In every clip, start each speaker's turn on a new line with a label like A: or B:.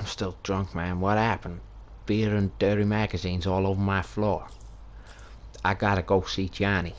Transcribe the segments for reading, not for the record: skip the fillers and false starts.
A: I'm still drunk, man. What happened? Beer and dirty magazines all over my floor. I gotta go see Johnny.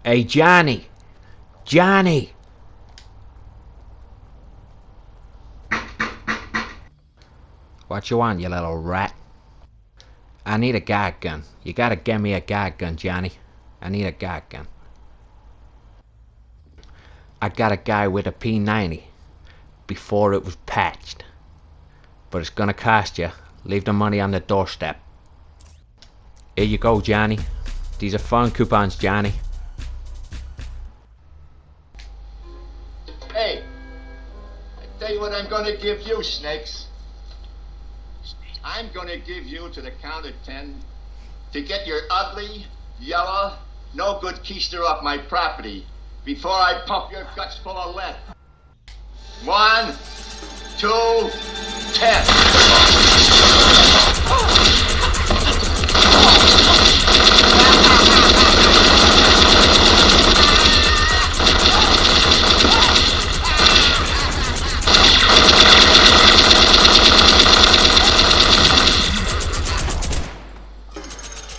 A: Hey, Johnny! Johnny! What you want, you little rat? I need a guard gun. You gotta get me a guard gun, Johnny. I need a guard gun. I got a guy with a P90 before it was patched. But it's gonna cost you. Leave the money on the doorstep. Here you go, Johnny. These are phone coupons, Johnny.
B: Hey, I tell you what I'm gonna give you, Snakes. I'm gonna give you to the count of 10 to get your ugly, yellow, no good keister off my property before I pump your guts full of lead. 1, 2, 10.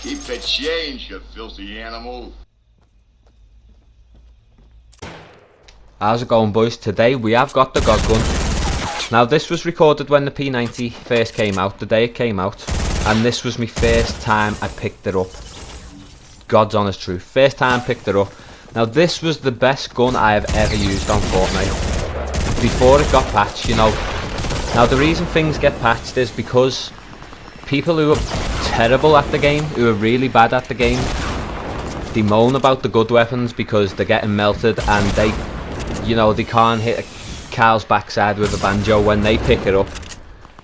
B: Keep the change, you filthy animal.
A: How's it going, boys? Today we have got the God Gun. Now this was recorded when the P90 first came out, the day it came out, and this was my first time I picked it up. God's honest truth, first time I picked it up. Now this was the best gun I have ever used on Fortnite before it got patched, you know. Now the reason things get patched is because people who are terrible at the game, who are really bad at the game, they moan about the good weapons because they're getting melted and they, you know, they can't hit a cow's backside with a banjo when they pick it up.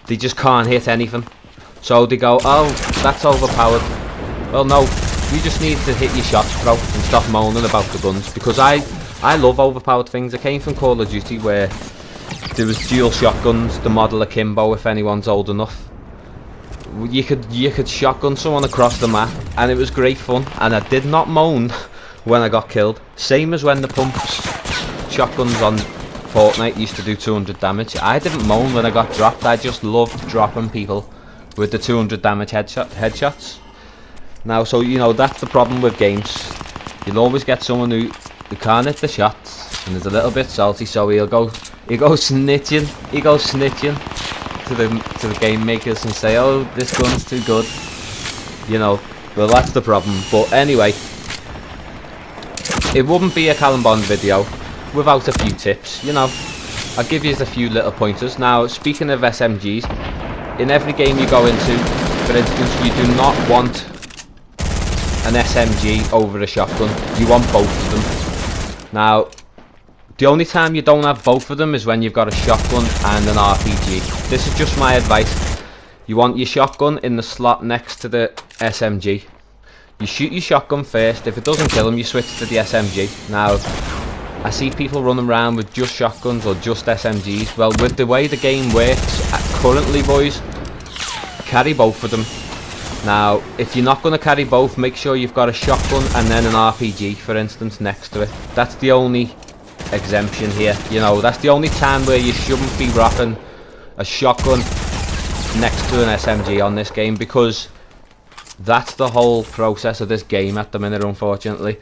A: They just can't hit anything. So they go, oh, that's overpowered. Well, no, you just need to hit your shots, bro, and stop moaning about the guns. Because I love overpowered things. I came from Call of Duty where there was dual shotguns, the model akimbo, if anyone's old enough. You could shotgun someone across the map, and it was great fun. And I did not moan when I got killed. Same as when the pumps shotguns on Fortnite used to do 200 damage. I didn't moan when I got dropped. I just loved dropping people with the 200 damage headshots. Now, so you know, that's the problem with games. You'll always get someone who can't hit the shots and is a little bit salty, so he'll go snitching to the game makers and say, oh, this gun's too good, you know. Well, that's the problem. But anyway, it wouldn't be a Callum Bond video without a few tips, you know. I'll give you a few little pointers. Now, speaking of SMGs, in every game you go into, for instance, you do not want an SMG over a shotgun. You want both of them. Now, the only time you don't have both of them is when you've got a shotgun and an RPG. This is just my advice. You want your shotgun in the slot next to the SMG. You shoot your shotgun first. If it doesn't kill them, you switch to the SMG. Now, I see people running around with just shotguns or just SMGs. Well, with the way the game works currently, boys, carry both of them. Now, if you're not going to carry both, make sure you've got a shotgun and then an RPG, for instance, next to it. That's the only exemption here, you know. That's the only time where you shouldn't be rocking a shotgun next to an SMG on this game, because that's the whole process of this game at the minute, unfortunately.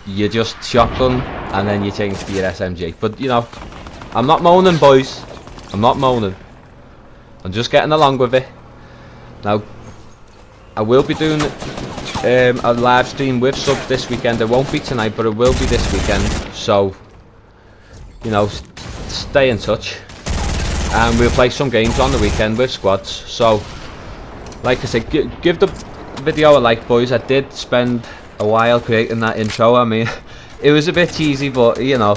A: You just shotgun and then you change to your SMG. But you know, I'm not moaning, boys. I'm not moaning. I'm just getting along with it. Now, I will be doing a live stream with subs this weekend. It won't be tonight, but it will be this weekend. So, you know, stay in touch. And we'll play some games on the weekend with squads. So, like I said, give the video a like, boys. I did spend a while creating that intro. I mean, it was a bit cheesy, but you know,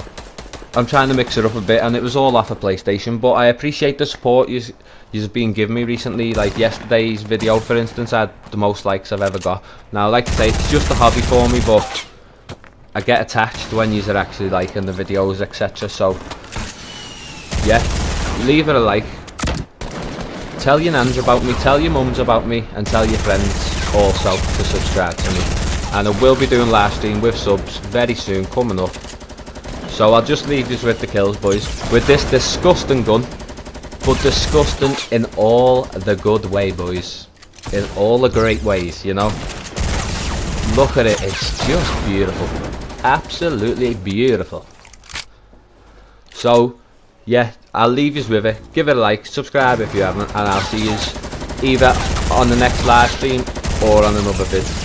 A: I'm trying to mix it up a bit, and it was all off of PlayStation, but I appreciate the support you've been giving me recently. Like yesterday's video, for instance, had the most likes I've ever got. Now, like I say, it's just a hobby for me, but I get attached when you're actually liking the videos, etc. So, yeah, leave it a like. Tell your nans about me, tell your mums about me, and tell your friends also to subscribe to me. And I will be doing live stream with subs very soon, coming up. So I'll just leave you with the kills, boys. With this disgusting gun, but disgusting in all the good way, boys. In all the great ways, you know. Look at it, it's just beautiful. Absolutely beautiful. So, yeah, I'll leave you with it. Give it a like, subscribe if you haven't, and I'll see you either on the next live stream or on another vid.